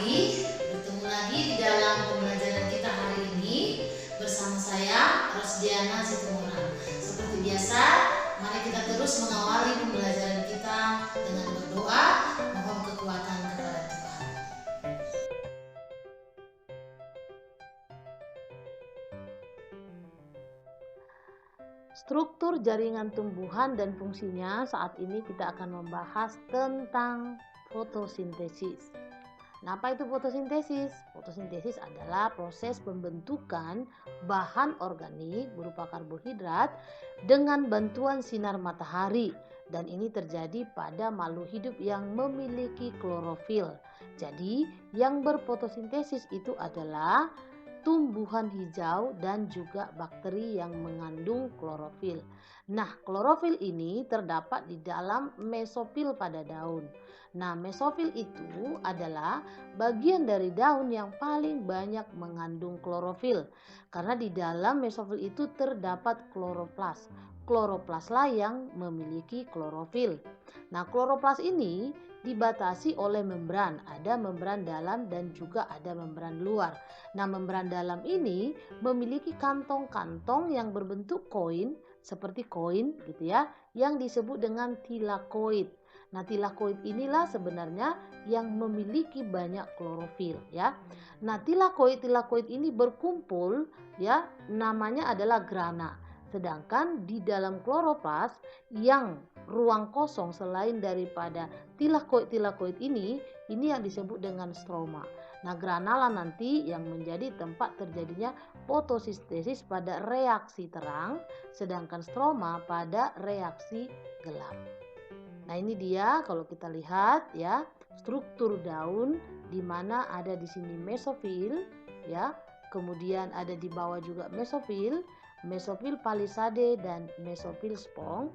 pagi, bertemu lagi di dalam pembelajaran kita hari ini bersama saya Rosdiana Situmorang. Seperti biasa, mari kita terus mengawali pembelajaran kita dengan berdoa, mohon kekuatan kepada Tuhan. Struktur jaringan tumbuhan dan fungsinya. Saat ini kita akan membahas tentang fotosintesis. Nah, apa itu fotosintesis? Fotosintesis adalah proses pembentukan bahan organik berupa karbohidrat dengan bantuan sinar matahari, dan ini terjadi pada makhluk hidup yang memiliki klorofil. Jadi, yang berfotosintesis itu adalah tumbuhan hijau dan juga bakteri yang mengandung klorofil. Nah, klorofil ini terdapat di dalam mesofil pada daun. Nah, mesofil itu adalah bagian dari daun yang paling banyak mengandung klorofil. Karena di dalam mesofil itu terdapat kloroplas. Kloroplaslah yang memiliki klorofil. Nah, kloroplas ini dibatasi oleh membran. Ada membran dalam dan juga ada membran luar. Nah, membran dalam ini memiliki kantong-kantong yang berbentuk koin, seperti koin gitu ya, yang disebut dengan tilakoid. Nah, tilakoid inilah sebenarnya yang memiliki banyak klorofil ya. Nah, tilakoid ini berkumpul ya, namanya adalah grana. Sedangkan di dalam kloroplas yang ruang kosong selain daripada tilakoid ini yang disebut dengan stroma. Nah, grana lah nanti yang menjadi tempat terjadinya fotosintesis pada reaksi terang, sedangkan stroma pada reaksi gelap. Nah, ini dia kalau kita lihat ya, struktur daun di mana ada di sini mesofil ya, kemudian ada di bawah juga mesofil palisade dan mesofil spong.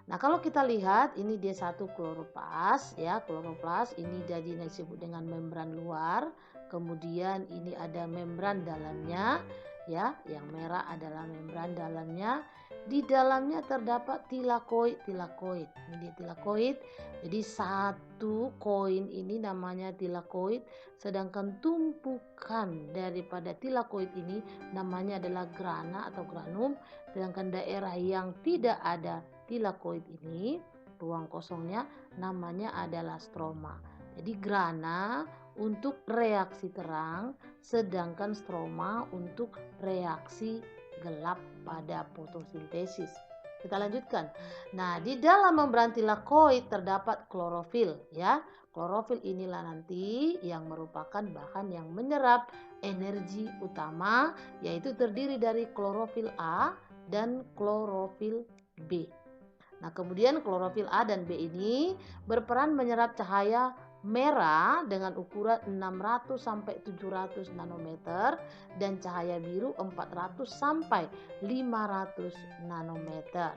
Nah, kalau kita lihat ini dia satu kloroplas ya, kloroplas ini jadi disebut dengan membran luar, kemudian ini ada membran dalamnya ya, yang merah adalah membran dalamnya. Di dalamnya terdapat tilakoid. Ini dia tilakoid. Jadi satu koin ini namanya tilakoid, sedangkan tumpukan daripada tilakoid ini namanya adalah grana atau granum. Sedangkan daerah yang tidak ada tilakoid ini, ruang kosongnya namanya adalah stroma. Jadi grana untuk reaksi terang, sedangkan stroma untuk reaksi gelap pada fotosintesis. Kita lanjutkan. Nah, di dalam membran tilakoid terdapat klorofil ya. Klorofil inilah nanti yang merupakan bahan yang menyerap energi utama, yaitu terdiri dari klorofil A dan klorofil B. Nah, kemudian klorofil A dan B ini berperan menyerap cahaya merah dengan ukuran 600 sampai 700 nanometer dan cahaya biru 400 sampai 500 nanometer.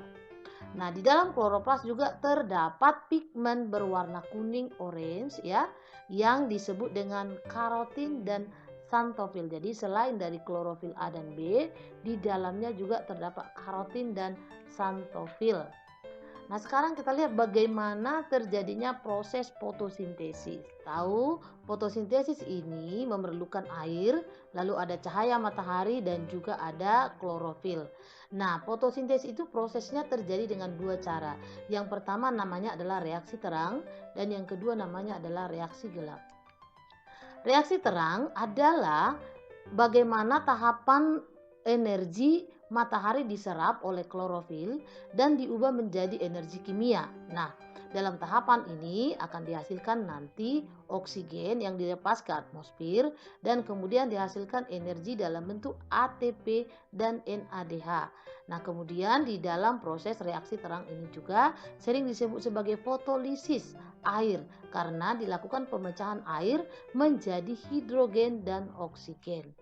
Nah, di dalam kloroplas juga terdapat pigmen berwarna kuning orange ya, yang disebut dengan karotin dan xanthofil. Jadi selain dari klorofil A dan B, di dalamnya juga terdapat karotin dan xanthofil. Nah, sekarang kita lihat bagaimana terjadinya proses fotosintesis. Tahu, fotosintesis ini memerlukan air, lalu ada cahaya matahari dan juga ada klorofil. Nah, fotosintesis itu prosesnya terjadi dengan dua cara. Yang pertama namanya adalah reaksi terang dan yang kedua namanya adalah reaksi gelap. Reaksi terang adalah bagaimana tahapan energi matahari diserap oleh klorofil dan diubah menjadi energi kimia. Nah, dalam tahapan ini akan dihasilkan nanti oksigen yang dilepas ke atmosfer dan kemudian dihasilkan energi dalam bentuk ATP dan NADH. Nah, kemudian di dalam proses reaksi terang ini juga sering disebut sebagai fotolisis air karena dilakukan pemecahan air menjadi hidrogen dan oksigen.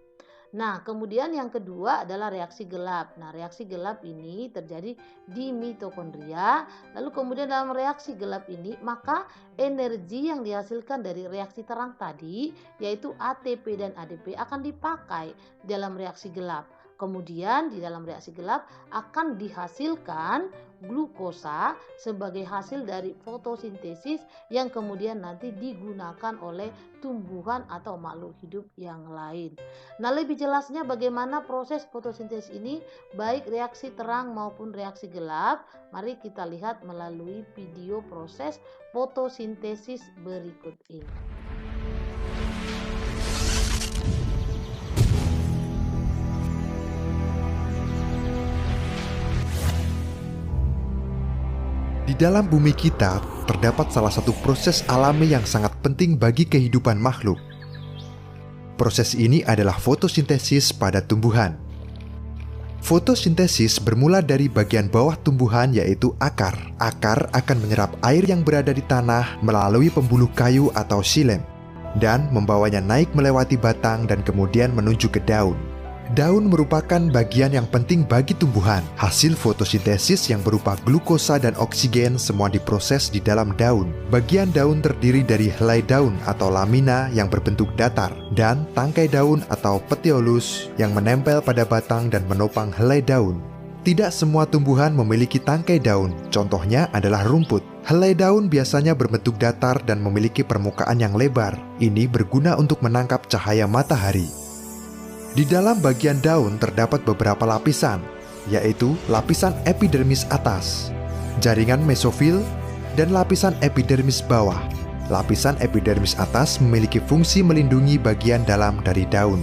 Nah, kemudian yang kedua adalah reaksi gelap. Nah, reaksi gelap ini terjadi di mitokondria. Lalu kemudian dalam reaksi gelap ini, maka energi yang dihasilkan dari reaksi terang tadi, yaitu ATP dan ADP akan dipakai dalam reaksi gelap. Kemudian di dalam reaksi gelap akan dihasilkan glukosa sebagai hasil dari fotosintesis yang kemudian nanti digunakan oleh tumbuhan atau makhluk hidup yang lain. Nah, lebih jelasnya bagaimana proses fotosintesis ini baik reaksi terang maupun reaksi gelap, mari kita lihat melalui video proses fotosintesis berikut ini. Di dalam bumi kita, terdapat salah satu proses alami yang sangat penting bagi kehidupan makhluk. Proses ini adalah fotosintesis pada tumbuhan. Fotosintesis bermula dari bagian bawah tumbuhan, yaitu akar. Akar akan menyerap air yang berada di tanah melalui pembuluh kayu atau xilem, dan membawanya naik melewati batang dan kemudian menuju ke daun. Daun merupakan bagian yang penting bagi tumbuhan. Hasil fotosintesis yang berupa glukosa dan oksigen semua diproses di dalam daun. Bagian daun terdiri dari helai daun atau lamina yang berbentuk datar dan tangkai daun atau petiolus yang menempel pada batang dan menopang helai daun. Tidak semua tumbuhan memiliki tangkai daun. Contohnya adalah rumput. Helai daun biasanya berbentuk datar dan memiliki permukaan yang lebar. Ini berguna untuk menangkap cahaya matahari. Di dalam bagian daun terdapat beberapa lapisan, yaitu lapisan epidermis atas, jaringan mesofil, dan lapisan epidermis bawah. Lapisan epidermis atas memiliki fungsi melindungi bagian dalam dari daun.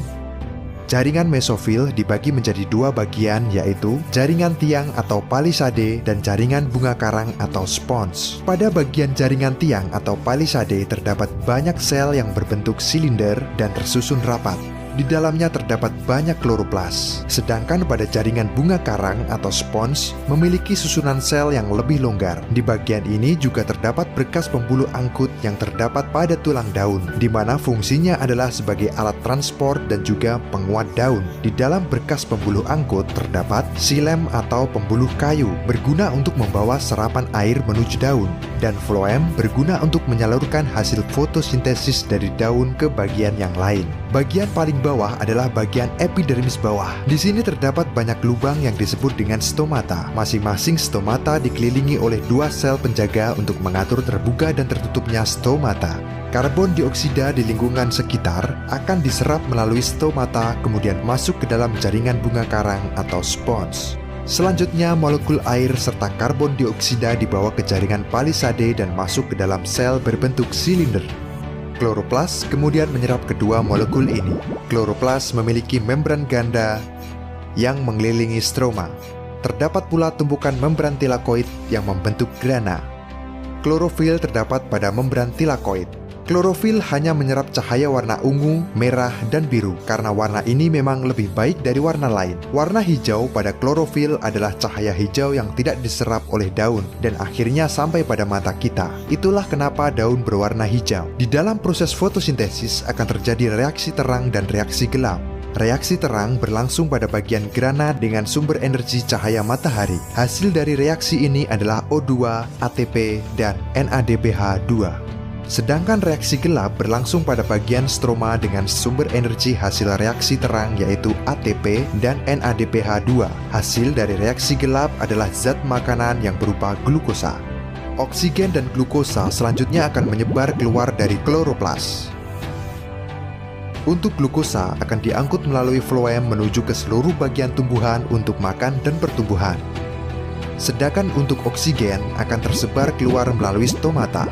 Jaringan mesofil dibagi menjadi dua bagian, yaitu jaringan tiang atau palisade dan jaringan bunga karang atau spons. Pada bagian jaringan tiang atau palisade terdapat banyak sel yang berbentuk silinder dan tersusun rapat. Di dalamnya terdapat banyak kloroplas. Sedangkan pada jaringan bunga karang atau spons memiliki susunan sel yang lebih longgar. Di bagian ini juga terdapat berkas pembuluh angkut yang terdapat pada tulang daun, di mana fungsinya adalah sebagai alat transport dan juga penguat daun. Di dalam berkas pembuluh angkut terdapat xilem atau pembuluh kayu, berguna untuk membawa serapan air menuju daun, dan floem berguna untuk menyalurkan hasil fotosintesis dari daun ke bagian yang lain. Bagian paling bawah adalah bagian epidermis bawah. Di sini terdapat banyak lubang yang disebut dengan stomata. Masing-masing stomata dikelilingi oleh dua sel penjaga untuk mengatur terbuka dan tertutupnya stomata. Karbon dioksida di lingkungan sekitar akan diserap melalui stomata, kemudian masuk ke dalam jaringan bunga karang atau spons. Selanjutnya, molekul air serta karbon dioksida dibawa ke jaringan palisade dan masuk ke dalam sel berbentuk silinder. Kloroplas kemudian menyerap kedua molekul ini. Kloroplas memiliki membran ganda yang mengelilingi stroma. Terdapat pula tumpukan membran tilakoid yang membentuk grana. Klorofil terdapat pada membran tilakoid. Klorofil hanya menyerap cahaya warna ungu, merah, dan biru karena warna ini memang lebih baik dari warna lain. Warna hijau pada klorofil adalah cahaya hijau yang tidak diserap oleh daun dan akhirnya sampai pada mata kita. Itulah kenapa daun berwarna hijau. Di dalam proses fotosintesis akan terjadi reaksi terang dan reaksi gelap. Reaksi terang berlangsung pada bagian grana dengan sumber energi cahaya matahari. Hasil dari reaksi ini adalah O2, ATP, dan NADPH2. Sedangkan reaksi gelap berlangsung pada bagian stroma dengan sumber energi hasil reaksi terang, yaitu ATP dan NADPH2. Hasil dari reaksi gelap adalah zat makanan yang berupa glukosa. Oksigen dan glukosa selanjutnya akan menyebar keluar dari kloroplas. Untuk glukosa akan diangkut melalui floem menuju ke seluruh bagian tumbuhan untuk makan dan pertumbuhan. Sedangkan untuk oksigen akan tersebar keluar melalui stomata.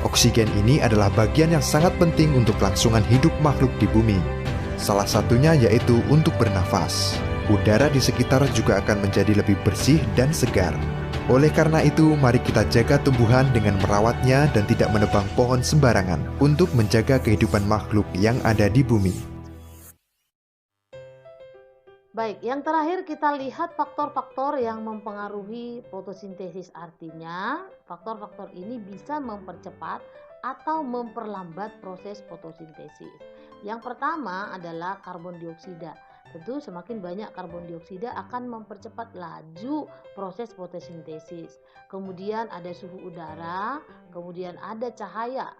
Oksigen ini adalah bagian yang sangat penting untuk kelangsungan hidup makhluk di bumi. Salah satunya yaitu untuk bernafas. Udara di sekitar juga akan menjadi lebih bersih dan segar. Oleh karena itu, mari kita jaga tumbuhan dengan merawatnya dan tidak menebang pohon sembarangan untuk menjaga kehidupan makhluk yang ada di bumi. Baik, yang terakhir kita lihat faktor-faktor yang mempengaruhi fotosintesis. Artinya, faktor-faktor ini bisa mempercepat atau memperlambat proses fotosintesis. Yang pertama adalah karbon dioksida. Tentu semakin banyak karbon dioksida akan mempercepat laju proses fotosintesis. Kemudian ada suhu udara, kemudian ada cahaya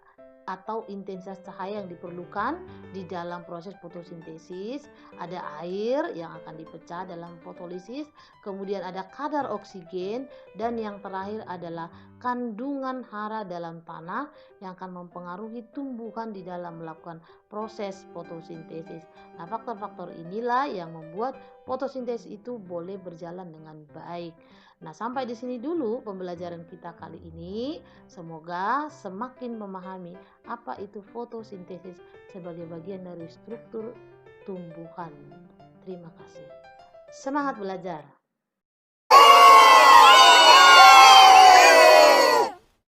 atau intensitas cahaya yang diperlukan di dalam proses fotosintesis. Ada air yang akan dipecah dalam fotolisis, kemudian ada kadar oksigen, dan yang terakhir adalah kandungan hara dalam tanah yang akan mempengaruhi tumbuhan di dalam melakukan proses fotosintesis. Nah, faktor-faktor inilah yang membuat fotosintesis itu boleh berjalan dengan baik. Nah, sampai di sini dulu pembelajaran kita kali ini. Semoga semakin memahami apa itu fotosintesis sebagai bagian dari struktur tumbuhan. Terima kasih. Semangat belajar!